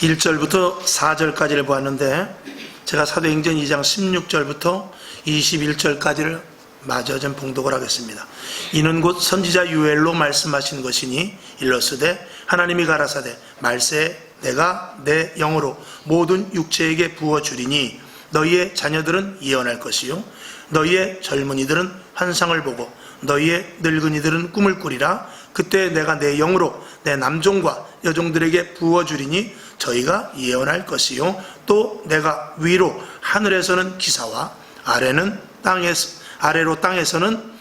1절부터 4절까지를 보았는데 제가 사도행전 2장 16절부터 21절까지를 마저 좀 봉독을 하겠습니다. 이는 곧 선지자 요엘로 말씀하신 것이니 일러스되 하나님이 가라사대 말세 내가 내 영으로 모든 육체에게 부어주리니 너희의 자녀들은 예언할 것이요 너희의 젊은이들은 환상을 보고 너희의 늙은이들은 꿈을 꾸리라. 그때 내가 내 영으로 내 남종과 여종들에게 부어주리니 저희가 예언할 것이요 또 내가 위로 하늘에서는 기사와 아래로 땅에서는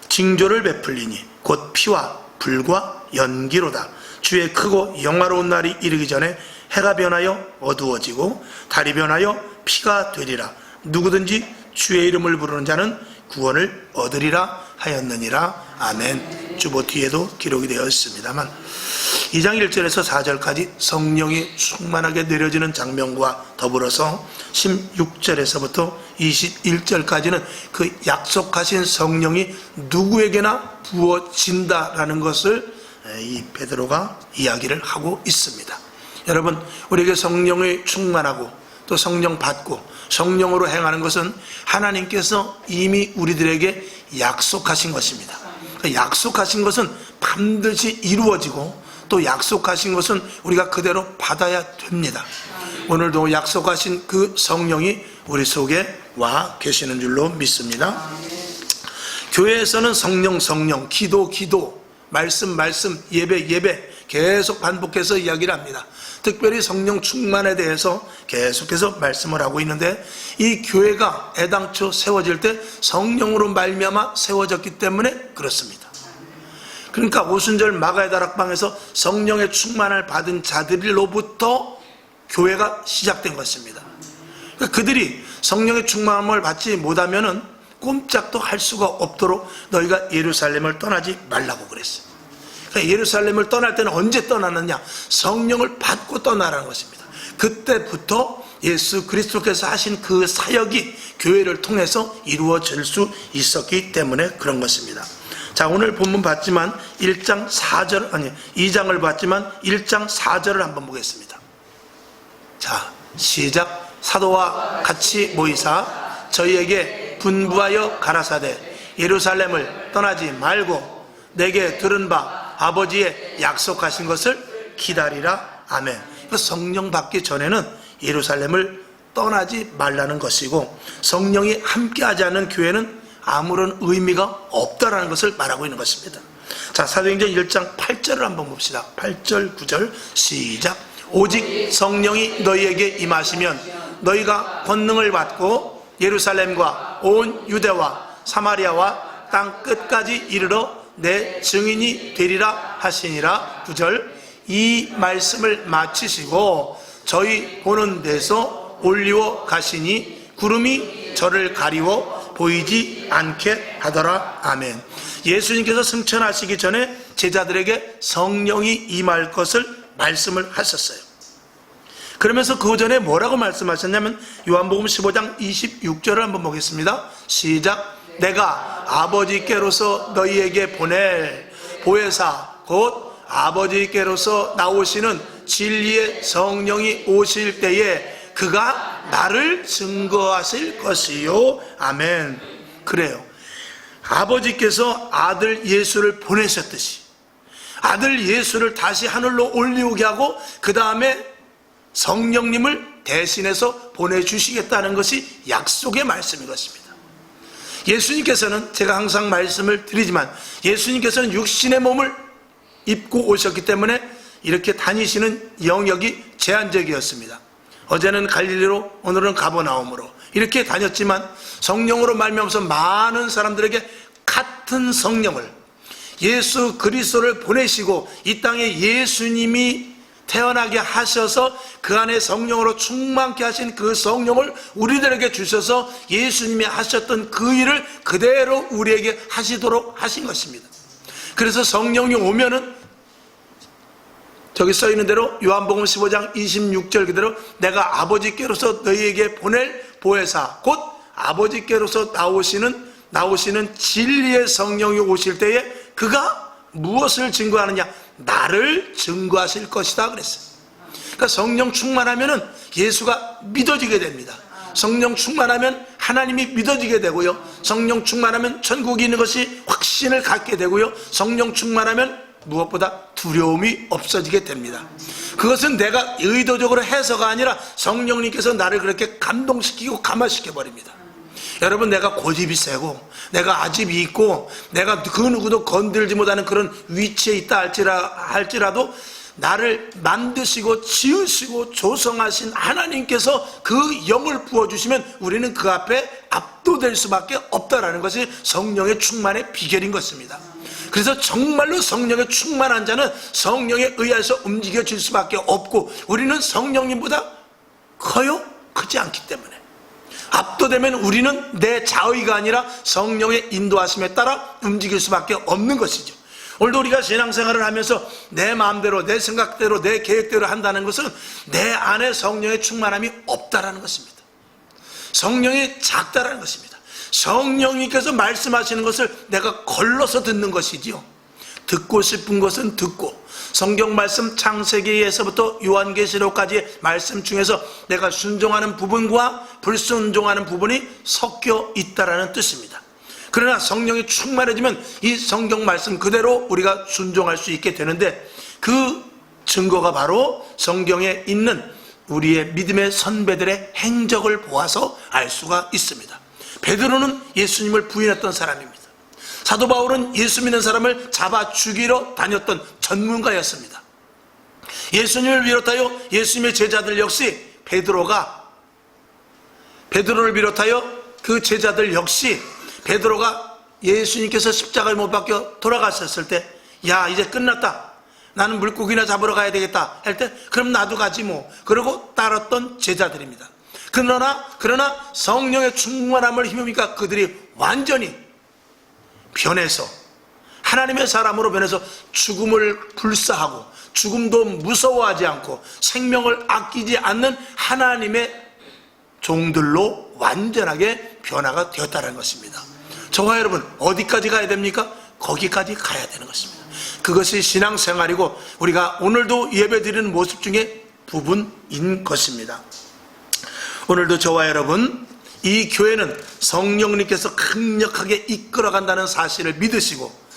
징조를 베풀리니 곧 피와 불과 연기로다. 주의 크고 영화로운 날이 이르기 전에 해가 변하여 어두워지고 달이 변하여 피가 되리라. 누구든지 주의 이름을 부르는 자는 구원을 얻으리라 하였느니라. 아멘. 주보 뒤에도 기록이 되어 있습니다만 2장 1절에서 4절까지 성령이 충만하게 내려지는 장면과 더불어서 16절에서부터 21절까지는 그 약속하신 성령이 누구에게나 부어진다라는 것을 이 베드로가 이야기를 하고 있습니다. 여러분, 우리에게 성령이 충만하고 또 성령 받고 성령으로 행하는 것은 하나님께서 이미 우리들에게 약속하신 것입니다. 약속하신 것은 반드시 이루어지고 또 약속하신 것은 우리가 그대로 받아야 됩니다. 오늘도 약속하신 그 성령이 우리 속에 와 계시는 줄로 믿습니다. 교회에서는 성령, 기도, 말씀, 예배 계속 반복해서 이야기를 합니다. 특별히 성령 충만에 대해서 계속해서 말씀을 하고 있는데 이 교회가 애당초 세워질 때 성령으로 말미암아 세워졌기 때문에 그렇습니다. 그러니까 오순절 마가의 다락방에서 성령의 충만을 받은 자들로부터 교회가 시작된 것입니다. 그러니까 그들이 성령의 충만함을 받지 못하면은 꼼짝도 할 수가 없도록 너희가 예루살렘을 떠나지 말라고 그랬어요. 그러니까 예루살렘을 떠날 때는 언제 떠나느냐? 성령을 받고 떠나라는 것입니다. 그때부터 예수 그리스도께서 하신 그 사역이 교회를 통해서 이루어질 수 있었기 때문에 그런 것입니다. 자, 오늘 본문 봤지만 2장을 봤지만 1장 4절을 한번 보겠습니다. 자, 시작. 사도와 같이 모이사 저희에게 분부하여 가라사대 예루살렘을 떠나지 말고 내게 들은 바 아버지의 약속하신 것을 기다리라. 아멘. 성령 받기 전에는 예루살렘을 떠나지 말라는 것이고 성령이 함께하지 않는 교회는 아무런 의미가 없다라는 것을 말하고 있는 것입니다. 자, 사도행전 1장 8절을 한번 봅시다. 8절 9절 시작. 오직 성령이 너희에게 임하시면 너희가 권능을 받고 예루살렘과 온 유대와 사마리아와 땅 끝까지 이르러 내 증인이 되리라 하시니라. 9절. 이 말씀을 마치시고 저희 보는 데서 올리워 가시니 구름이 저를 가리워 보이지 않게 하더라. 아멘. 예수님께서 승천하시기 전에 제자들에게 성령이 임할 것을 말씀을 하셨어요. 그러면서 그 전에 뭐라고 말씀하셨냐면 요한복음 15장 26절을 한번 보겠습니다. 시작. 내가 아버지께로서 너희에게 보낼 보혜사 곧 아버지께로서 나오시는 진리의 성령이 오실 때에 그가 나를 증거하실 것이요. 아멘. 그래요. 아버지께서 아들 예수를 보내셨듯이 아들 예수를 다시 하늘로 올리오게 하고 그 다음에 성령님을 대신해서 보내주시겠다는 것이 약속의 말씀인 것입니다. 예수님께서는 제가 항상 말씀을 드리지만 예수님께서는 육신의 몸을 입고 오셨기 때문에 이렇게 다니시는 영역이 제한적이었습니다. 어제는 갈릴리로 오늘은 가버나움으로 이렇게 다녔지만 성령으로 말미암아서 많은 사람들에게 같은 성령을 예수 그리스도를 보내시고 이 땅에 예수님이 태어나게 하셔서 그 안에 성령으로 충만케 하신 그 성령을 우리들에게 주셔서 예수님이 하셨던 그 일을 그대로 우리에게 하시도록 하신 것입니다. 그래서 성령이 오면은 저기 써 있는 대로 요한복음 15장 26절 그대로 내가 아버지께로서 너희에게 보낼 보혜사 곧 아버지께로서 나오시는 진리의 성령이 오실 때에 그가 무엇을 증거하느냐? 나를 증거하실 것이다 그랬어요. 그러니까 성령 충만하면은 예수가 믿어지게 됩니다. 성령 충만하면 하나님이 믿어지게 되고요, 성령 충만하면 천국이 있는 것이 확신을 갖게 되고요, 성령 충만하면 무엇보다 두려움이 없어지게 됩니다. 그것은 내가 의도적으로 해서가 아니라 성령님께서 나를 그렇게 감동시키고 감화시켜 버립니다. 여러분, 내가 고집이 세고 내가 아집이 있고 내가 그 누구도 건들지 못하는 그런 위치에 있다 할지라도 나를 만드시고 지으시고 조성하신 하나님께서 그 영을 부어주시면 우리는 그 앞에 압도될 수밖에 없다라는 것이 성령의 충만의 비결인 것입니다. 그래서 정말로 성령의 충만한 자는 성령에 의해서 움직여질 수밖에 없고, 우리는 성령님보다 커요? 크지 않기 때문에 압도되면 우리는 내 자의가 아니라 성령의 인도하심에 따라 움직일 수밖에 없는 것이죠. 오늘도 우리가 신앙생활을 하면서 내 마음대로, 내 생각대로, 내 계획대로 한다는 것은 내 안에 성령의 충만함이 없다라는 것입니다. 성령이 작다라는 것입니다. 성령님께서 말씀하시는 것을 내가 걸러서 듣는 것이지요. 듣고 싶은 것은 듣고, 성경 말씀 창세기에서부터 요한계시록까지의 말씀 중에서 내가 순종하는 부분과 불순종하는 부분이 섞여 있다라는 뜻입니다. 그러나 성령이 충만해지면 이 성경 말씀 그대로 우리가 순종할 수 있게 되는데, 그 증거가 바로 성경에 있는 우리의 믿음의 선배들의 행적을 보아서 알 수가 있습니다. 베드로는 예수님을 부인했던 사람입니다. 사도 바울은 예수 믿는 사람을 잡아 죽이러 다녔던 전문가였습니다. 예수님을 비롯하여 예수님의 제자들 역시 베드로를 비롯하여 그 제자들 역시 베드로가 예수님께서 십자가에 못 박혀 돌아가셨을 때, 야, 이제 끝났다, 나는 물고기나 잡으러 가야 되겠다 할 때, 그럼 나도 가지 뭐, 그러고 따랐던 제자들입니다. 그러나 성령의 충만함을 힘입니까 그들이 완전히 변해서 하나님의 사람으로 변해서 죽음을 불사하고 죽음도 무서워하지 않고 생명을 아끼지 않는 하나님의 종들로 완전하게 변화가 되었다는 것입니다. 저와 여러분, 어디까지 가야 됩니까? 거기까지 가야 되는 것입니다. 그것이 신앙생활이고 우리가 오늘도 예배드리는 모습 중에 부분인 것입니다. 오늘도 저와 여러분, 이 교회는 성령님께서 강력하게 이끌어간다는 사실을 믿으시고,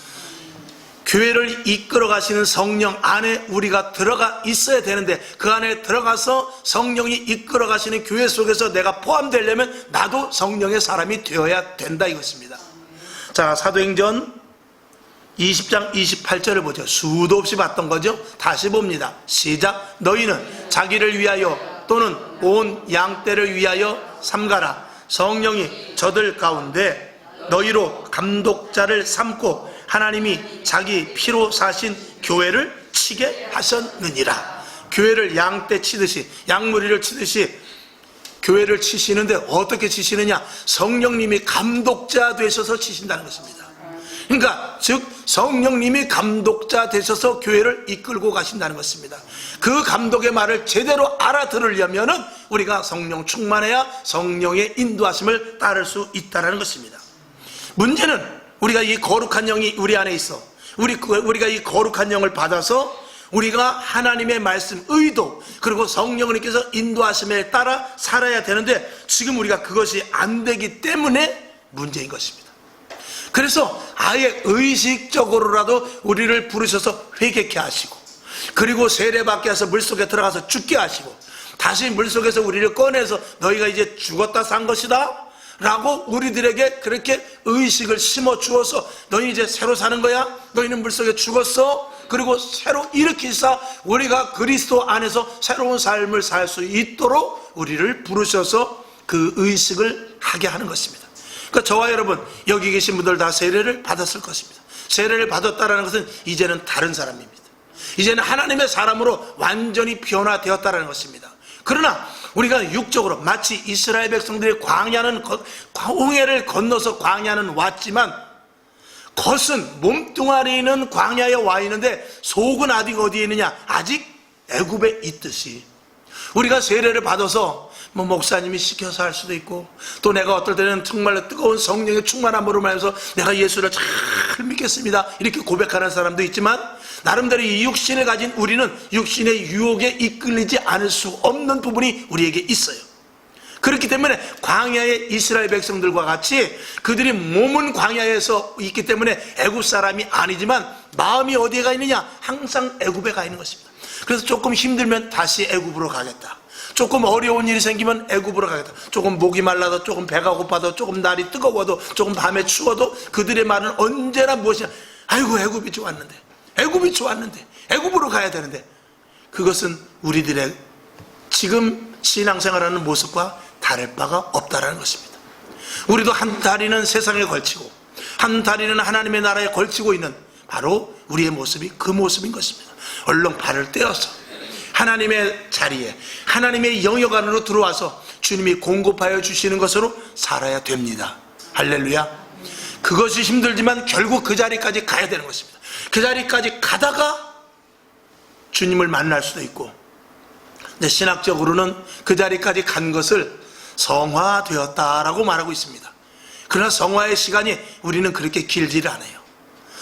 교회를 이끌어 가시는 성령 안에 우리가 들어가 있어야 되는데, 그 안에 들어가서 성령이 이끌어 가시는 교회 속에서 내가 포함되려면 나도 성령의 사람이 되어야 된다 이것입니다. 자, 사도행전 20장 28절을 보죠. 수도 없이 봤던 거죠. 다시 봅니다. 시작. 너희는 자기를 위하여 또는 온 양떼를 위하여 삼가라. 성령이 저들 가운데 너희로 감독자를 삼고 하나님이 자기 피로 사신 교회를 치게 하셨느니라. 교회를 양떼 치듯이, 양무리를 치듯이 교회를 치시는데 어떻게 치시느냐? 성령님이 감독자 되셔서 치신다는 것입니다. 그러니까 즉 성령님이 감독자 되셔서 교회를 이끌고 가신다는 것입니다. 그 감독의 말을 제대로 알아들으려면은 우리가 성령 충만해야 성령의 인도하심을 따를 수 있다는 것입니다. 문제는 우리가 이 거룩한 영이 우리 안에 있어, 우리가 이 거룩한 영을 받아서 우리가 하나님의 말씀, 의도, 그리고 성령님께서 인도하심에 따라 살아야 되는데, 지금 우리가 그것이 안 되기 때문에 문제인 것입니다. 그래서 아예 의식적으로라도 우리를 부르셔서 회개케 하시고, 그리고 세례받게 해서 물속에 들어가서 죽게 하시고, 다시 물속에서 우리를 꺼내서 너희가 이제 죽었다 산 것이다 라고 우리들에게 그렇게 의식을 심어 주어서, 너희 이제 새로 사는 거야, 너희는 물속에 죽었어, 그리고 새로 일으키사 우리가 그리스도 안에서 새로운 삶을 살 수 있도록 우리를 부르셔서 그 의식을 하게 하는 것입니다. 그러니까 저와 여러분, 여기 계신 분들 다 세례를 받았을 것입니다. 세례를 받았다는 것은 이제는 다른 사람입니다. 이제는 하나님의 사람으로 완전히 변화되었다는 것입니다. 그러나 우리가 육적으로 마치 이스라엘 백성들이 홍해를 건너서 광야는 왔지만, 겉은 몸뚱아리는 광야에 와 있는데 속은 아직 어디에 있느냐? 아직 애굽에 있듯이 우리가 세례를 받아서 목사님이 시켜서 할 수도 있고, 또 내가 어떨 때는 정말로 뜨거운 성령의 충만함으로 말해서 내가 예수를 잘 믿겠습니다 이렇게 고백하는 사람도 있지만, 나름대로 이 육신을 가진 우리는 육신의 유혹에 이끌리지 않을 수 없는 부분이 우리에게 있어요. 그렇기 때문에 광야의 이스라엘 백성들과 같이 그들이 몸은 광야에서 있기 때문에 애굽 사람이 아니지만 마음이 어디에 가 있느냐? 항상 애굽에 가 있는 것입니다. 그래서 조금 힘들면 다시 애굽으로 가겠다. 조금 어려운 일이 생기면 애굽으로 가겠다. 조금 목이 말라도, 조금 배가 고파도, 조금 날이 뜨거워도, 조금 밤에 추워도 그들의 말은 언제나 무엇이냐? 아이고, 애굽이 좋았는데, 애굽이 좋았는데, 애굽으로 가야 되는데. 그것은 우리들의 지금 신앙생활하는 모습과 다를 바가 없다라는 것입니다. 우리도 한 다리는 세상에 걸치고 한 다리는 하나님의 나라에 걸치고 있는 바로 우리의 모습이 그 모습인 것입니다. 얼른 발을 떼어서 하나님의 자리에, 하나님의 영역 안으로 들어와서 주님이 공급하여 주시는 것으로 살아야 됩니다. 할렐루야. 그것이 힘들지만 결국 그 자리까지 가야 되는 것입니다. 그 자리까지 가다가 주님을 만날 수도 있고, 근데 신학적으로는 그 자리까지 간 것을 성화되었다라고 말하고 있습니다. 그러나 성화의 시간이 우리는 그렇게 길지를 않아요.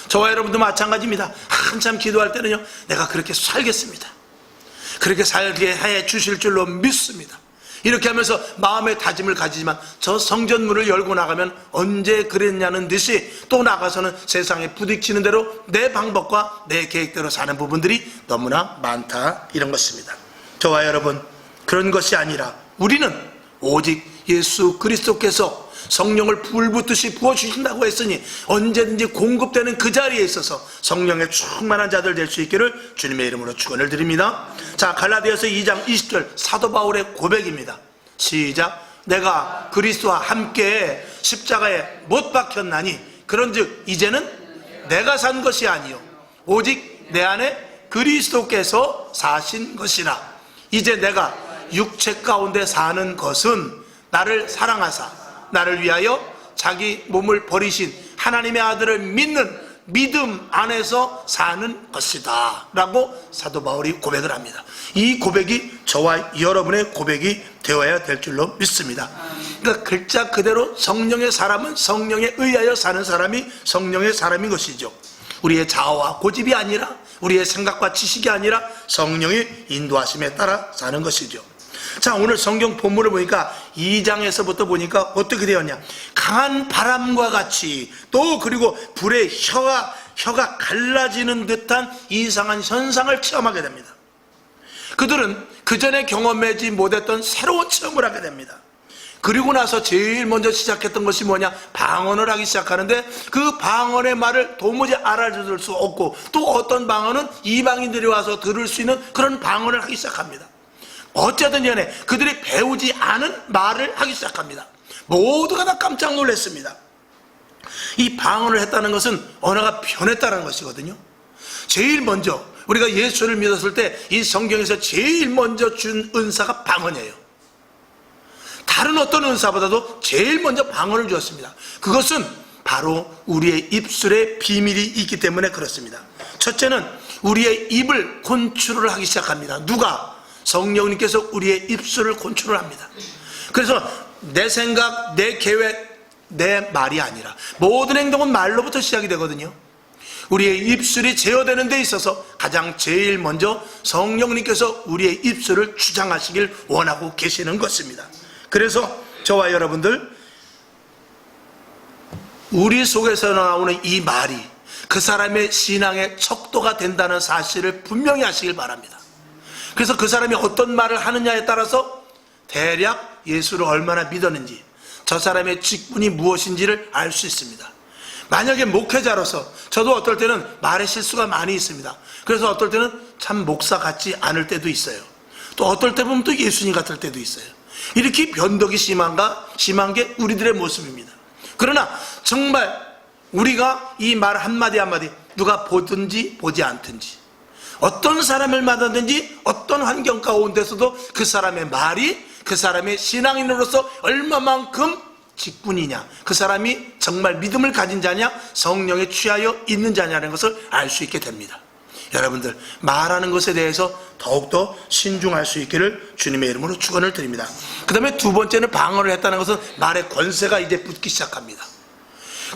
저와 여러분도 마찬가지입니다. 한참 기도할 때는요, 내가 그렇게 살겠습니다, 그렇게 살게 해 주실 줄로 믿습니다, 이렇게 하면서 마음의 다짐을 가지지만 저 성전문을 열고 나가면 언제 그랬냐는 듯이 또 나가서는 세상에 부딪히는 대로 내 방법과 내 계획대로 사는 부분들이 너무나 많다, 이런 것입니다. 저와 여러분, 그런 것이 아니라 우리는 오직 예수 그리스도께서 성령을 불붙듯이 부어주신다고 했으니 언제든지 공급되는 그 자리에 있어서 성령의 충만한 자들 될 수 있기를 주님의 이름으로 축원을 드립니다. 자, 갈라디아서 2장 20절 사도 바울의 고백입니다. 시작. 내가 그리스도와 함께 십자가에 못 박혔나니 그런즉 이제는 내가 산 것이 아니요 오직 내 안에 그리스도께서 사신 것이라. 이제 내가 육체 가운데 사는 것은 나를 사랑하사 나를 위하여 자기 몸을 버리신 하나님의 아들을 믿는 믿음 안에서 사는 것이다 라고 사도 바울이 고백을 합니다. 이 고백이 저와 여러분의 고백이 되어야 될 줄로 믿습니다. 그러니까 글자 그대로 성령의 사람은 성령에 의하여 사는 사람이 성령의 사람인 것이죠. 우리의 자아와 고집이 아니라, 우리의 생각과 지식이 아니라 성령의 인도하심에 따라 사는 것이죠. 자, 오늘 성경 본문을 보니까 2장에서부터 보니까 어떻게 되었냐? 강한 바람과 같이 또 그리고 불의 혀가 갈라지는 듯한 이상한 현상을 체험하게 됩니다. 그들은 그전에 경험하지 못했던 새로운 체험을 하게 됩니다. 그리고 나서 제일 먼저 시작했던 것이 뭐냐? 방언을 하기 시작하는데 그 방언의 말을 도무지 알아들을 수 없고 또 어떤 방언은 이방인들이 와서 들을 수 있는 그런 방언을 하기 시작합니다. 어쨌든 간에 그들이 배우지 않은 말을 하기 시작합니다. 모두가 다 깜짝 놀랐습니다. 이 방언을 했다는 것은 언어가 변했다는 것이거든요. 제일 먼저 우리가 예수를 믿었을 때 이 성경에서 제일 먼저 준 은사가 방언이에요. 다른 어떤 은사보다도 제일 먼저 방언을 주었습니다. 그것은 바로 우리의 입술에 비밀이 있기 때문에 그렇습니다. 첫째는 우리의 입을 컨트롤을 하기 시작합니다. 누가? 성령님께서 우리의 입술을 컨트롤 합니다. 그래서 내 생각, 내 계획, 내 말이 아니라 모든 행동은 말로부터 시작이 되거든요. 우리의 입술이 제어되는 데 있어서 가장 제일 먼저 성령님께서 우리의 입술을 주장하시길 원하고 계시는 것입니다. 그래서 저와 여러분들, 우리 속에서 나오는 이 말이 그 사람의 신앙의 척도가 된다는 사실을 분명히 하시길 바랍니다. 그래서 그 사람이 어떤 말을 하느냐에 따라서 대략 예수를 얼마나 믿었는지, 저 사람의 직분이 무엇인지를 알 수 있습니다. 만약에 목회자로서 저도 어떨 때는 말의 실수가 많이 있습니다. 그래서 어떨 때는 참 목사 같지 않을 때도 있어요. 또 어떨 때 보면 또 예수님 같을 때도 있어요. 이렇게 변덕이 심한 게 우리들의 모습입니다. 그러나 정말 우리가 이 말 한마디 한마디 누가 보든지 보지 않든지 어떤 사람을 만나든지 어떤 환경 가운데서도 그 사람의 말이 그 사람의 신앙인으로서 얼마만큼 직분이냐, 그 사람이 정말 믿음을 가진 자냐, 성령에 취하여 있는 자냐는 것을 알 수 있게 됩니다. 여러분들, 말하는 것에 대해서 더욱더 신중할 수 있기를 주님의 이름으로 축원을 드립니다. 그 다음에 두 번째는 방언을 했다는 것은 말의 권세가 이제 붙기 시작합니다.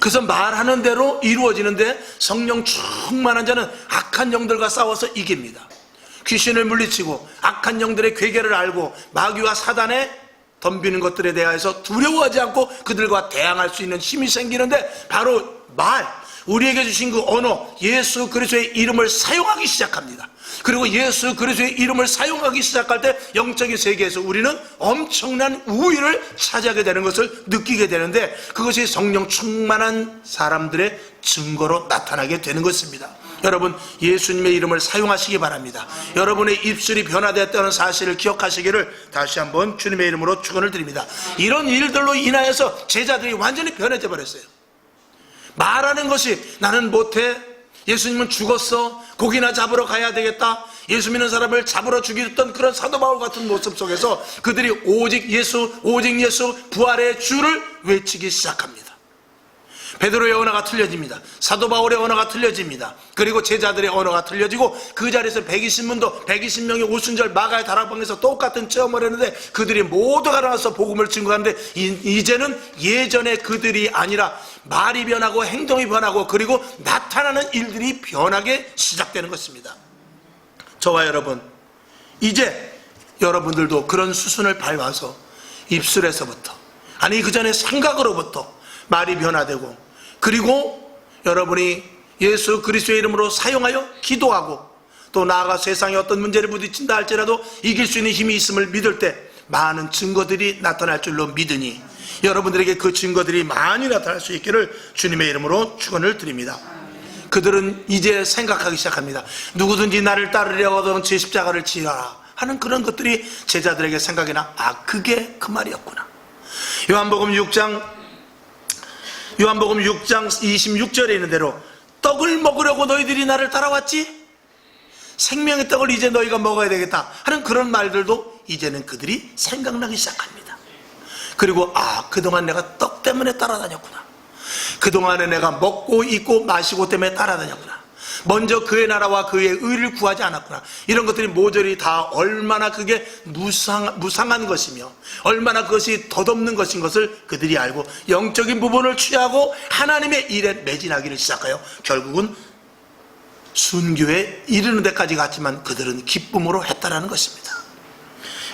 그래서 말하는 대로 이루어지는데 성령 충만한 자는 악한 영들과 싸워서 이깁니다. 귀신을 물리치고 악한 영들의 괴계를 알고 마귀와 사단의 덤비는 것들에 대해서 두려워하지 않고 그들과 대항할 수 있는 힘이 생기는데 바로 우리에게 주신 그 언어 예수 그리스도의 이름을 사용하기 시작합니다. 그리고 예수 그리스도의 이름을 사용하기 시작할 때 영적인 세계에서 우리는 엄청난 우위를 차지하게 되는 것을 느끼게 되는데 그것이 성령 충만한 사람들의 증거로 나타나게 되는 것입니다. 여러분, 예수님의 이름을 사용하시기 바랍니다. 여러분의 입술이 변화되었다는 사실을 기억하시기를 다시 한번 주님의 이름으로 축원을 드립니다. 이런 일들로 인하여서 제자들이 완전히 변해져 버렸어요. 말하는 것이 나는 못해, 예수님은 죽었어, 고기나 잡으러 가야 되겠다, 예수 믿는 사람을 잡으러 죽였던 그런 사도 바울 같은 모습 속에서 그들이 오직 예수 부활의 주를 외치기 시작합니다. 베드로의 언어가 틀려집니다. 사도 바울의 언어가 틀려집니다. 그리고 제자들의 언어가 틀려지고 그 자리에서 120명이 오순절 마가의 다락방에서 똑같은 체험을 했는데 그들이 모두가 나와서 복음을 증거하는데 이제는 예전에 그들이 아니라 말이 변하고 행동이 변하고 그리고 나타나는 일들이 변하게 시작되는 것입니다. 저와 여러분, 이제 여러분들도 그런 수순을 밟아서 입술에서부터, 아니 그 전에 생각으로부터 말이 변화되고, 그리고 여러분이 예수 그리스도의 이름으로 사용하여 기도하고 또 나아가 세상에 어떤 문제를 부딪힌다 할지라도 이길 수 있는 힘이 있음을 믿을 때 많은 증거들이 나타날 줄로 믿으니 여러분들에게 그 증거들이 많이 나타날 수 있기를 주님의 이름으로 축원을 드립니다. 그들은 이제 생각하기 시작합니다. 누구든지 나를 따르려거든 제 십자가를 지어라 하는 그런 것들이 제자들에게 생각이 나, 그게 그 말이었구나. 요한복음 6장 26절에 있는 대로 떡을 먹으려고 너희들이 나를 따라왔지? 생명의 떡을 이제 너희가 먹어야 되겠다 하는 그런 말들도 이제는 그들이 생각나기 시작합니다. 그리고 그동안 내가 떡 때문에 따라다녔구나, 그동안에 내가 먹고 입고 마시고 때문에 따라다녔구나, 먼저 그의 나라와 그의 의를 구하지 않았구나, 이런 것들이 모조리 다 얼마나 그게 무상한 것이며 얼마나 그것이 덧없는 것인 것을 그들이 알고 영적인 부분을 취하고 하나님의 일에 매진하기를 시작하여 결국은 순교에 이르는 데까지 갔지만 그들은 기쁨으로 했다라는 것입니다.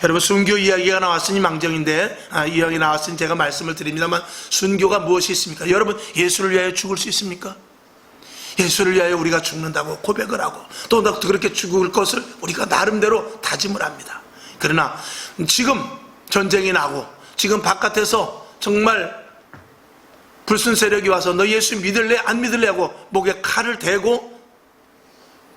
여러분, 순교 이야기가 나왔으니 망정인데 이야기 나왔으니 제가 말씀을 드립니다만 순교가 무엇이 있습니까? 여러분, 예수를 위하여 죽을 수 있습니까? 예수를 위하여 우리가 죽는다고 고백을 하고 또 그렇게 죽을 것을 우리가 나름대로 다짐을 합니다. 그러나 지금 전쟁이 나고 지금 바깥에서 정말 불순 세력이 와서 너 예수 믿을래 안 믿을래 하고 목에 칼을 대고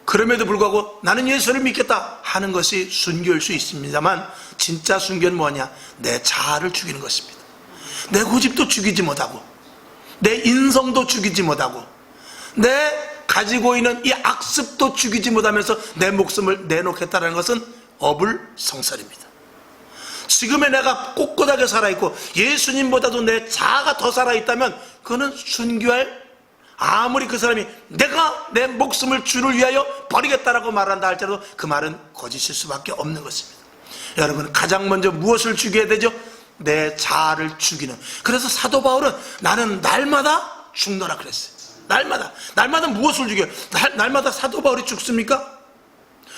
그럼에도 불구하고 나는 예수를 믿겠다 하는 것이 순교일 수 있습니다만 진짜 순교는 뭐냐? 내 자아를 죽이는 것입니다. 내 고집도 죽이지 못하고 내 인성도 죽이지 못하고 내 가지고 있는 이 악습도 죽이지 못하면서 내 목숨을 내놓겠다는 것은 어불성설입니다. 지금의 내가 꼿꼿하게 살아있고 예수님보다도 내 자아가 더 살아있다면 그거는 순교할, 아무리 그 사람이 내가 내 목숨을 주를 위하여 버리겠다라고 말한다 할지라도 그 말은 거짓일 수밖에 없는 것입니다. 여러분, 가장 먼저 무엇을 죽여야 되죠? 내 자아를 죽이는. 그래서 사도 바울은 나는 날마다 죽노라 그랬어요. 날마다 무엇을 죽여요? 날마다 사도 바울이 죽습니까?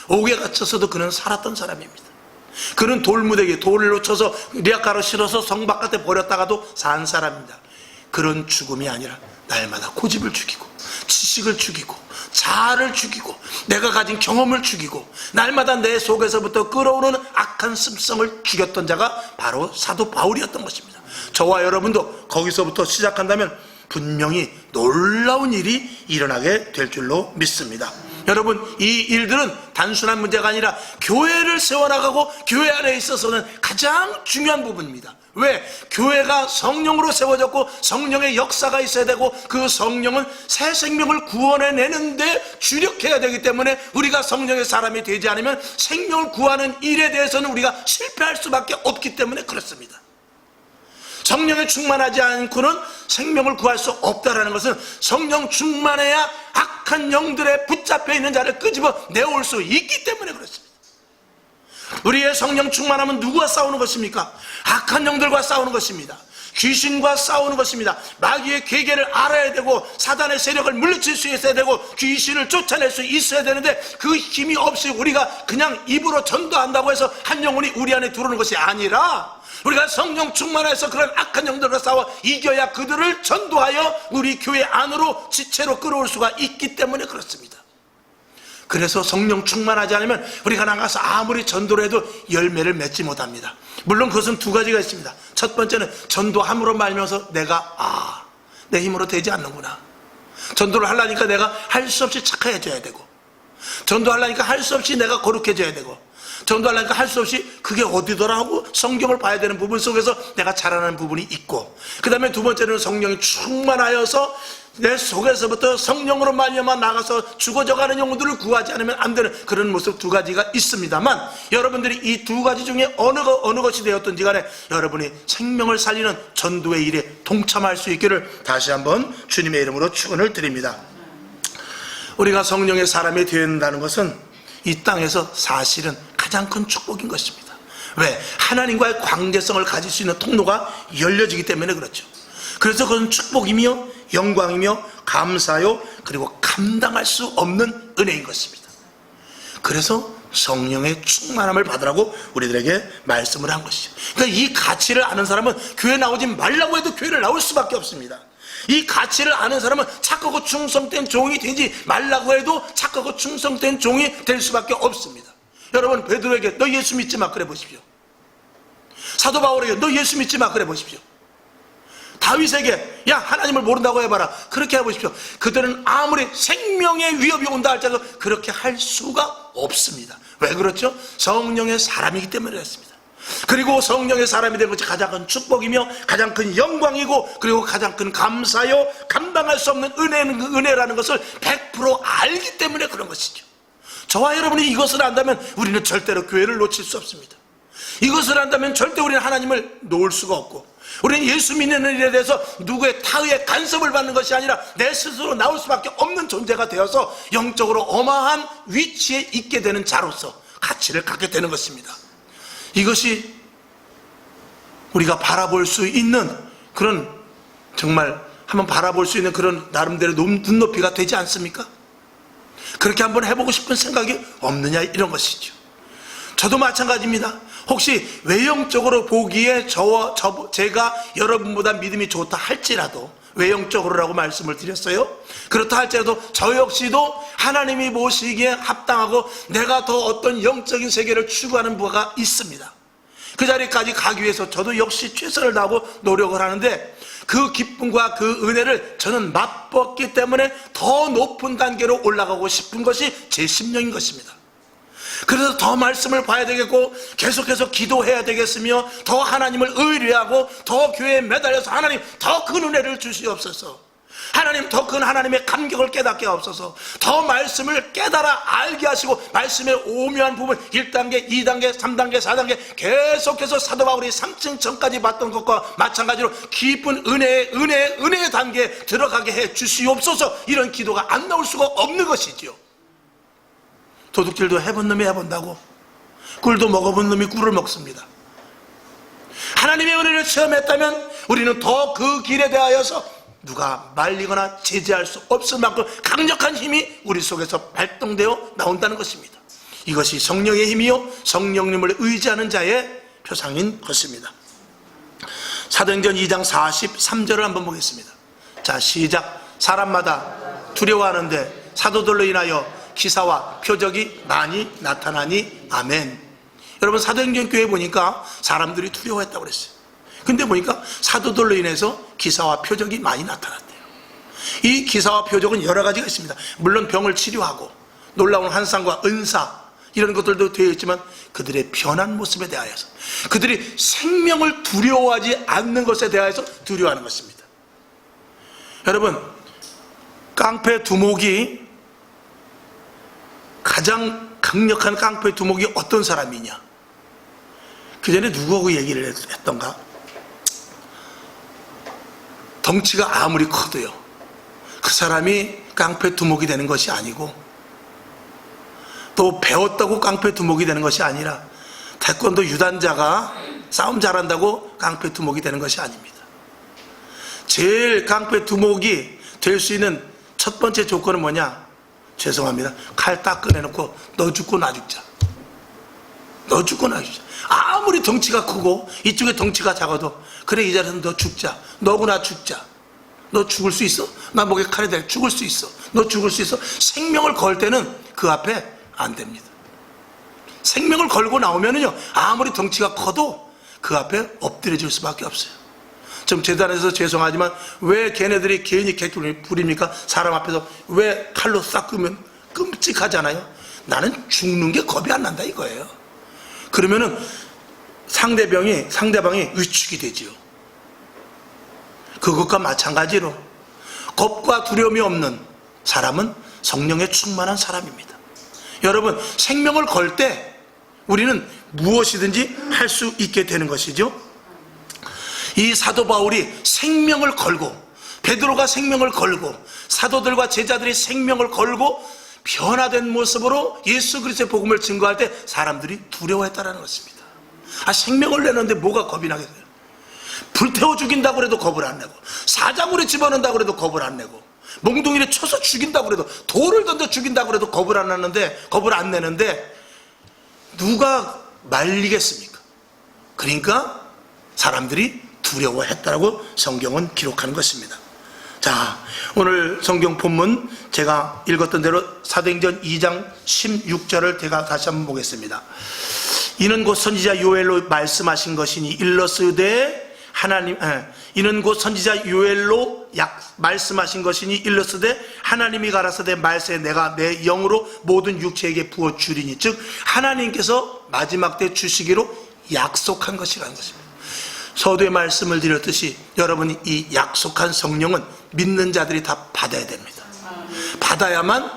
옥에 갇혀서도 그는 살았던 사람입니다. 그는 돌무대기에 돌로 쳐서 리아카로 실어서 성 바깥에 버렸다가도 산 사람입니다. 그런 죽음이 아니라 날마다 고집을 죽이고 지식을 죽이고 자아를 죽이고 내가 가진 경험을 죽이고 날마다 내 속에서부터 끓어오르는 악한 습성을 죽였던 자가 바로 사도 바울이었던 것입니다. 저와 여러분도 거기서부터 시작한다면 분명히 놀라운 일이 일어나게 될 줄로 믿습니다. 여러분, 이 일들은 단순한 문제가 아니라 교회를 세워나가고 교회 안에 있어서는 가장 중요한 부분입니다. 왜? 교회가 성령으로 세워졌고 성령의 역사가 있어야 되고 그 성령은 새 생명을 구원해내는데 주력해야 되기 때문에 우리가 성령의 사람이 되지 않으면 생명을 구하는 일에 대해서는 우리가 실패할 수밖에 없기 때문에 그렇습니다. 성령에 충만하지 않고는 생명을 구할 수 없다는 것은 성령 충만해야 악한 영들에 붙잡혀 있는 자를 끄집어 내올 수 있기 때문에 그렇습니다. 우리의 성령 충만하면 누구와 싸우는 것입니까? 악한 영들과 싸우는 것입니다. 귀신과 싸우는 것입니다. 마귀의 계계를 알아야 되고 사단의 세력을 물리칠 수 있어야 되고 귀신을 쫓아낼 수 있어야 되는데 그 힘이 없이 우리가 그냥 입으로 전도한다고 해서 한 영혼이 우리 안에 들어오는 것이 아니라 우리가 성령 충만해서 그런 악한 영들과 싸워 이겨야 그들을 전도하여 우리 교회 안으로 지체로 끌어올 수가 있기 때문에 그렇습니다. 그래서 성령 충만하지 않으면 우리가 나가서 아무리 전도를 해도 열매를 맺지 못합니다. 물론 그것은 두 가지가 있습니다. 첫 번째는 전도함으로 말미암아서 내가 내 힘으로 되지 않는구나. 전도를 하려니까 내가 할 수 없이 착해져야 되고, 전도하려니까 할 수 없이 내가 거룩해져야 되고, 전도하려니까 할 수 없이 그게 어디더라 하고 성경을 봐야 되는 부분 속에서 내가 자라나는 부분이 있고, 그 다음에 두 번째는 성령이 충만하여서 내 속에서부터 성령으로 말미암아 나가서 죽어져가는 영혼들을 구하지 않으면 안 되는 그런 모습 두 가지가 있습니다만, 여러분들이 이 두 가지 중에 어느 것이 되었든지 간에 여러분이 생명을 살리는 전도의 일에 동참할 수 있기를 다시 한번 주님의 이름으로 축원을 드립니다. 우리가 성령의 사람이 된다는 것은 이 땅에서 사실은 가장 큰 축복인 것입니다. 왜? 하나님과의 관계성을 가질 수 있는 통로가 열려지기 때문에 그렇죠. 그래서 그건 축복이며 영광이며 감사요, 그리고 감당할 수 없는 은혜인 것입니다. 그래서 성령의 충만함을 받으라고 우리들에게 말씀을 한 것이죠. 그러니까 이 가치를 아는 사람은 교회 나오지 말라고 해도 교회를 나올 수밖에 없습니다. 이 가치를 아는 사람은 착하고 충성된 종이 되지 말라고 해도 착하고 충성된 종이 될 수밖에 없습니다. 여러분, 베드로에게 너 예수 믿지 마 그래 보십시오. 사도 바울에게 너 예수 믿지 마 그래 보십시오. 다윗에게 야 하나님을 모른다고 해봐라 그렇게 해보십시오. 그들은 아무리 생명의 위협이 온다 할지라도 그렇게 할 수가 없습니다. 왜 그렇죠? 성령의 사람이기 때문에 그렇습니다. 그리고 성령의 사람이 된 것이 가장 큰 축복이며 가장 큰 영광이고, 그리고 가장 큰 감사요, 감당할 수 없는 은혜라는 것을 100% 알기 때문에 그런 것이죠. 저와 여러분이 이것을 안다면 우리는 절대로 교회를 놓칠 수 없습니다. 이것을 안다면 절대 우리는 하나님을 놓을 수가 없고, 우리는 예수 믿는 일에 대해서 누구의 타의의 간섭을 받는 것이 아니라 내 스스로 나올 수밖에 없는 존재가 되어서 영적으로 어마한 위치에 있게 되는 자로서 가치를 갖게 되는 것입니다. 이것이 우리가 바라볼 수 있는 그런, 정말 한번 바라볼 수 있는 그런 나름대로 눈높이가 되지 않습니까? 그렇게 한번 해보고 싶은 생각이 없느냐, 이런 것이죠. 저도 마찬가지입니다. 혹시 외형적으로 보기에 제가 여러분보다 믿음이 좋다 할지라도, 외형적으로라고 말씀을 드렸어요. 그렇다 할지라도 저 역시도 하나님이 보시기에 합당하고 내가 더 어떤 영적인 세계를 추구하는 바가 있습니다. 그 자리까지 가기 위해서 저도 역시 최선을 다하고 노력을 하는데, 그 기쁨과 그 은혜를 저는 맛봤기 때문에 더 높은 단계로 올라가고 싶은 것이 제 심령인 것입니다. 그래서 더 말씀을 봐야 되겠고, 계속해서 기도해야 되겠으며, 더 하나님을 의뢰하고, 더 교회에 매달려서 하나님 더 큰 은혜를 주시옵소서, 하나님 더 큰 하나님의 감격을 깨닫게 하옵소서, 더 말씀을 깨달아 알게 하시고, 말씀의 오묘한 부분 1단계, 2단계, 3단계, 4단계 계속해서 사도 바울이 3층 전까지 봤던 것과 마찬가지로 깊은 은혜의 단계에 들어가게 해 주시옵소서. 이런 기도가 안 나올 수가 없는 것이지요. 도둑질도 해본 놈이 해본다고, 꿀도 먹어본 놈이 꿀을 먹습니다. 하나님의 은혜를 체험했다면 우리는 더 그 길에 대하여서 누가 말리거나 제재할 수 없을 만큼 강력한 힘이 우리 속에서 발동되어 나온다는 것입니다. 이것이 성령의 힘이요, 성령님을 의지하는 자의 표상인 것입니다. 사도행전 2장 43절을 한번 보겠습니다. 자, 시작. 사람마다 두려워하는데 사도들로 인하여 기사와 표적이 많이 나타나니 아멘. 여러분, 사도행전 교회 보니까 사람들이 두려워했다고 그랬어요. 근데 보니까 사도들로 인해서 기사와 표적이 많이 나타났대요. 이 기사와 표적은 여러 가지가 있습니다. 물론 병을 치료하고 놀라운 환상과 은사 이런 것들도 되어 있지만, 그들의 변한 모습에 대하여서, 그들이 생명을 두려워하지 않는 것에 대하여서 두려워하는 것입니다. 여러분, 깡패 두목이, 가장 강력한 깡패 두목이 어떤 사람이냐? 그 전에 누구하고 얘기를 했던가? 덩치가 아무리 커도요, 그 사람이 깡패 두목이 되는 것이 아니고, 또 배웠다고 깡패 두목이 되는 것이 아니라, 태권도 유단자가 싸움 잘한다고 깡패 두목이 되는 것이 아닙니다. 제일 깡패 두목이 될 수 있는 첫 번째 조건은 뭐냐? 죄송합니다. 칼 딱 꺼내놓고 너 죽고 나 죽자. 너 죽고 나 죽자. 아무리 덩치가 크고 이쪽에 덩치가 작아도 그래, 이 자리에서 너 죽자. 너구나 죽자. 너 죽을 수 있어? 나 목에 칼이 대 죽을 수 있어. 너 죽을 수 있어? 생명을 걸 때는 그 앞에 안 됩니다. 생명을 걸고 나오면은요, 아무리 덩치가 커도 그 앞에 엎드려질 수밖에 없어요. 좀 재단해서 죄송하지만 왜 걔네들이 괜히 개꿀을 부립니까? 사람 앞에서 왜 칼로 싹으면 끔찍하잖아요. 나는 죽는 게 겁이 안 난다 이거예요. 그러면은 상대방이 위축이 되지요. 그것과 마찬가지로 겁과 두려움이 없는 사람은 성령에 충만한 사람입니다. 여러분, 생명을 걸 때 우리는 무엇이든지 할 수 있게 되는 것이죠. 이 사도 바울이 생명을 걸고, 베드로가 생명을 걸고, 사도들과 제자들이 생명을 걸고 변화된 모습으로 예수 그리스도의 복음을 증거할 때 사람들이 두려워했다는 것입니다. 생명을 내는데 뭐가 겁이 나겠어요? 불태워 죽인다고 해도 겁을 안 내고, 사자굴에 집어넣는다고 해도 겁을 안 내고, 몽둥이를 쳐서 죽인다고 해도, 돌을 던져 죽인다고 해도 겁을 안 내는데 누가 말리겠습니까? 그러니까 사람들이 두려워했다라고 성경은 기록하는 것입니다. 자, 오늘 성경 본문 제가 읽었던 대로 사도행전 2장 16절을 제가 다시 한번 보겠습니다. 이는 곧 선지자 요엘로 말씀하신 것이니 일러스되 이는 곧 선지자 요엘로 말씀하신 것이니 일러스되 하나님이 가라사대 말세 내가 내 영으로 모든 육체에게 부어 주리니, 즉 하나님께서 마지막 때 주시기로 약속한 것이라는 것입니다. 서두에 말씀을 드렸듯이 여러분이 이 약속한 성령은 믿는 자들이 다 받아야 됩니다. 받아야만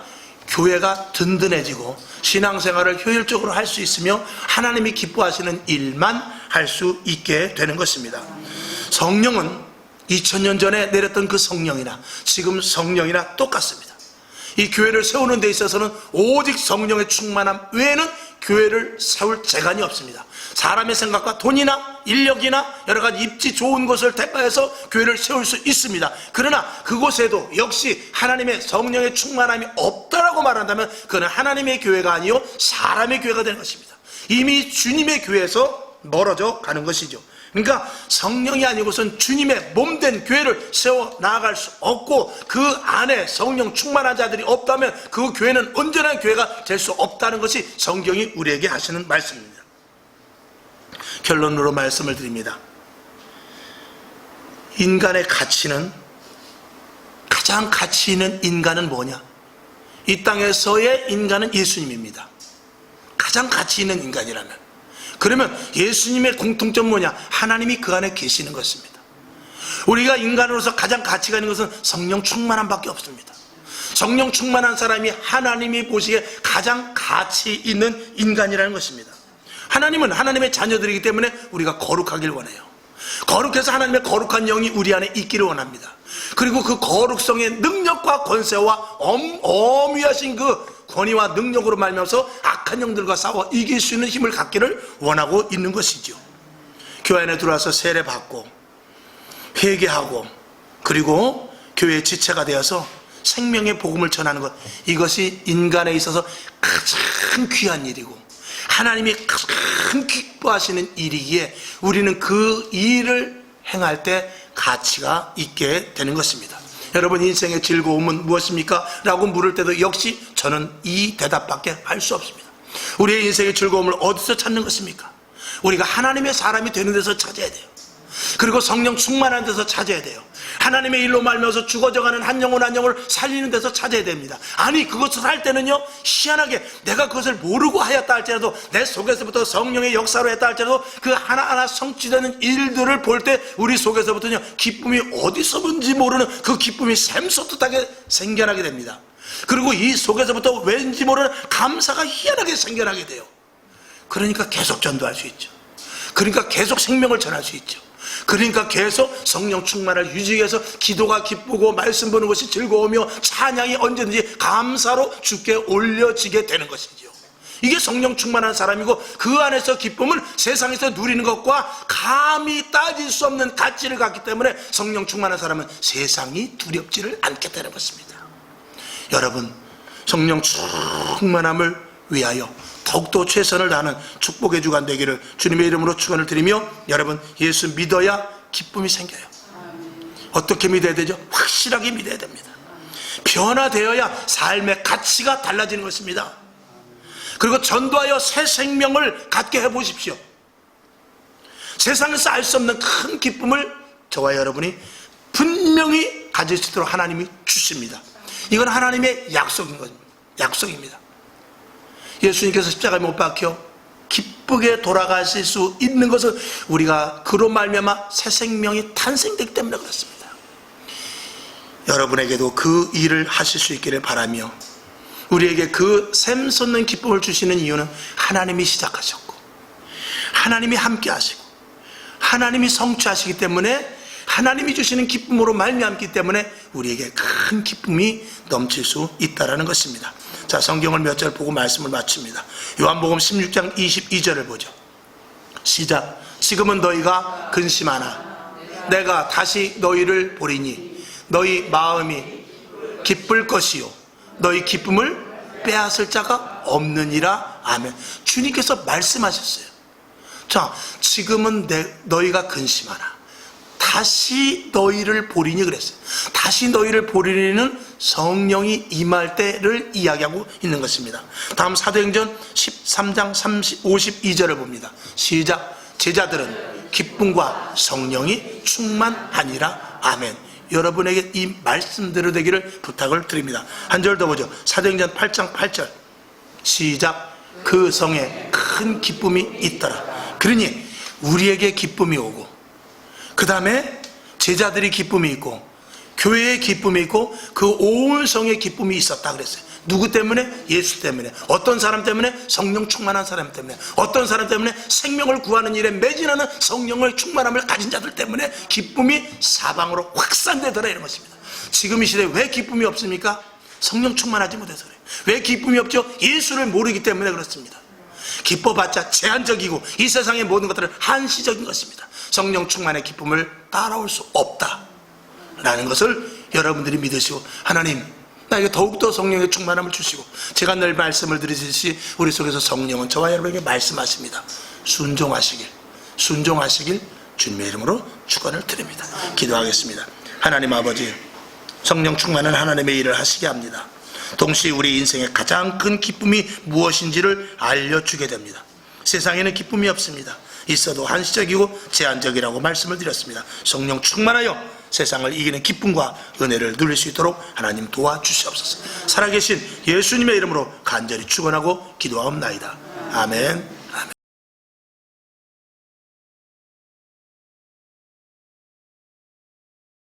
교회가 든든해지고 신앙생활을 효율적으로 할 수 있으며 하나님이 기뻐하시는 일만 할 수 있게 되는 것입니다. 성령은 2000년 전에 내렸던 그 성령이나 지금 성령이나 똑같습니다. 이 교회를 세우는 데 있어서는 오직 성령의 충만함 외에는 교회를 세울 재간이 없습니다. 사람의 생각과 돈이나 인력이나 여러 가지 입지 좋은 것을 대가해서 교회를 세울 수 있습니다. 그러나 그곳에도 역시 하나님의 성령의 충만함이 없다라고 말한다면 그는 하나님의 교회가 아니요 사람의 교회가 되는 것입니다. 이미 주님의 교회에서 멀어져 가는 것이죠. 그러니까 성령이 아니고선 주님의 몸된 교회를 세워 나아갈 수 없고, 그 안에 성령 충만한 자들이 없다면 그 교회는 온전한 교회가 될 수 없다는 것이 성경이 우리에게 하시는 말씀입니다. 결론으로 말씀을 드립니다. 인간의 가치는, 가장 가치 있는 인간은 뭐냐? 이 땅에서의 인간은 예수님입니다. 가장 가치 있는 인간이라면, 그러면 예수님의 공통점 뭐냐? 하나님이 그 안에 계시는 것입니다. 우리가 인간으로서 가장 가치가 있는 것은 성령 충만함 밖에 없습니다. 성령 충만한 사람이 하나님이 보시기에 가장 가치 있는 인간이라는 것입니다. 하나님은 하나님의 자녀들이기 때문에 우리가 거룩하길 원해요. 거룩해서 하나님의 거룩한 영이 우리 안에 있기를 원합니다. 그리고 그 거룩성의 능력과 권세와 어미하신 그 권위와 능력으로 말미암아서 악한 영들과 싸워 이길 수 있는 힘을 갖기를 원하고 있는 것이죠. 교회 안에 들어와서 세례받고 회개하고 그리고 교회의 지체가 되어서 생명의 복음을 전하는 것, 이것이 인간에 있어서 가장 귀한 일이고 하나님이 가장 기뻐하시는 일이기에 우리는 그 일을 행할 때 가치가 있게 되는 것입니다. 여러분, 인생의 즐거움은 무엇입니까? 라고 물을 때도 역시 저는 이 대답밖에 할 수 없습니다. 우리의 인생의 즐거움을 어디서 찾는 것입니까? 우리가 하나님의 사람이 되는 데서 찾아야 돼요. 그리고 성령 충만한 데서 찾아야 돼요. 하나님의 일로 말미암아서 죽어져가는 한 영혼 한 영혼을 살리는 데서 찾아야 됩니다. 아니, 그것을 할 때는요, 희한하게 내가 그것을 모르고 하였다 할지라도, 내 속에서부터 성령의 역사로 했다 할지라도 그 하나하나 성취되는 일들을 볼 때 우리 속에서부터는요, 기쁨이 어디서 뭔지 모르는 그 기쁨이 샘솟듯하게 생겨나게 됩니다. 그리고 이 속에서부터 왠지 모르는 감사가 희한하게 생겨나게 돼요. 그러니까 계속 전도할 수 있죠. 그러니까 계속 생명을 전할 수 있죠. 그러니까 계속 성령 충만을 유지해서 기도가 기쁘고 말씀 보는 것이 즐거우며 찬양이 언제든지 감사로 주께 올려지게 되는 것이죠. 이게 성령 충만한 사람이고, 그 안에서 기쁨은 세상에서 누리는 것과 감히 따질 수 없는 가치를 갖기 때문에 성령 충만한 사람은 세상이 두렵지를 않게 되는 것입니다. 여러분, 성령 충만함을 위하여 더욱더 최선을 다하는 축복의 주간 되기를 주님의 이름으로 축원을 드리며, 여러분, 예수 믿어야 기쁨이 생겨요. 어떻게 믿어야 되죠? 확실하게 믿어야 됩니다. 변화되어야 삶의 가치가 달라지는 것입니다. 그리고 전도하여 새 생명을 갖게 해보십시오. 세상에서 알 수 없는 큰 기쁨을 저와 여러분이 분명히 가질 수 있도록 하나님이 주십니다. 이건 하나님의 약속인 겁니다. 약속입니다. 예수님께서 십자가에 못 박혀 기쁘게 돌아가실 수 있는 것은 우리가 그로 말미암아 새 생명이 탄생되기 때문에 그렇습니다. 여러분에게도 그 일을 하실 수 있기를 바라며, 우리에게 그 샘솟는 기쁨을 주시는 이유는 하나님이 시작하셨고 하나님이 함께 하시고 하나님이 성취하시기 때문에, 하나님이 주시는 기쁨으로 말미암기 때문에 우리에게 큰 기쁨이 넘칠 수 있다는 것입니다. 자, 성경을 몇 절 보고 말씀을 마칩니다. 요한복음 16장 22절을 보죠. 시작. 지금은 너희가 근심하나 내가 다시 너희를 보리니 너희 마음이 기쁠 것이요 너희 기쁨을 빼앗을 자가 없느니라. 아멘. 주님께서 말씀하셨어요. 자, 지금은 너희가 근심하나 다시 너희를 보리니 그랬어요. 다시 너희를 보리니는 성령이 임할 때를 이야기하고 있는 것입니다. 다음 사도행전 13장 52절을 봅니다. 시작. 제자들은 기쁨과 성령이 충만하니라. 아멘. 여러분에게 이 말씀대로 되기를 부탁을 드립니다. 한 절 더 보죠. 사도행전 8장 8절. 시작. 그 성에 큰 기쁨이 있더라. 그러니 우리에게 기쁨이 오고, 그 다음에 제자들이 기쁨이 있고, 교회의 기쁨이 있고, 그 온 성의 기쁨이 있었다 그랬어요. 누구 때문에? 예수 때문에. 어떤 사람 때문에? 성령 충만한 사람 때문에. 어떤 사람 때문에? 생명을 구하는 일에 매진하는 성령을 충만함을 가진 자들 때문에 기쁨이 사방으로 확산되더라, 이런 것입니다. 지금 이 시대에 왜 기쁨이 없습니까? 성령 충만하지 못해서 그래요. 왜 기쁨이 없죠? 예수를 모르기 때문에 그렇습니다. 기뻐봤자 제한적이고 이 세상의 모든 것들은 한시적인 것입니다. 성령 충만의 기쁨을 따라올 수 없다라는 것을 여러분들이 믿으시고, 하나님 나에게 더욱더 성령의 충만함을 주시고, 제가 늘 말씀을 드리듯이 우리 속에서 성령은 저와 여러분에게 말씀하십니다. 순종하시길 주님의 이름으로 축원을 드립니다. 기도하겠습니다. 하나님 아버지, 성령 충만한 하나님의 일을 하시게 합니다. 동시에 우리 인생의 가장 큰 기쁨이 무엇인지를 알려주게 됩니다. 세상에는 기쁨이 없습니다. 있어도 한시적이고 제한적이라고 말씀을 드렸습니다. 성령 충만하여 세상을 이기는 기쁨과 은혜를 누릴 수 있도록 하나님 도와주시옵소서. 살아계신 예수님의 이름으로 간절히 축원하고 기도하옵나이다. 아멘.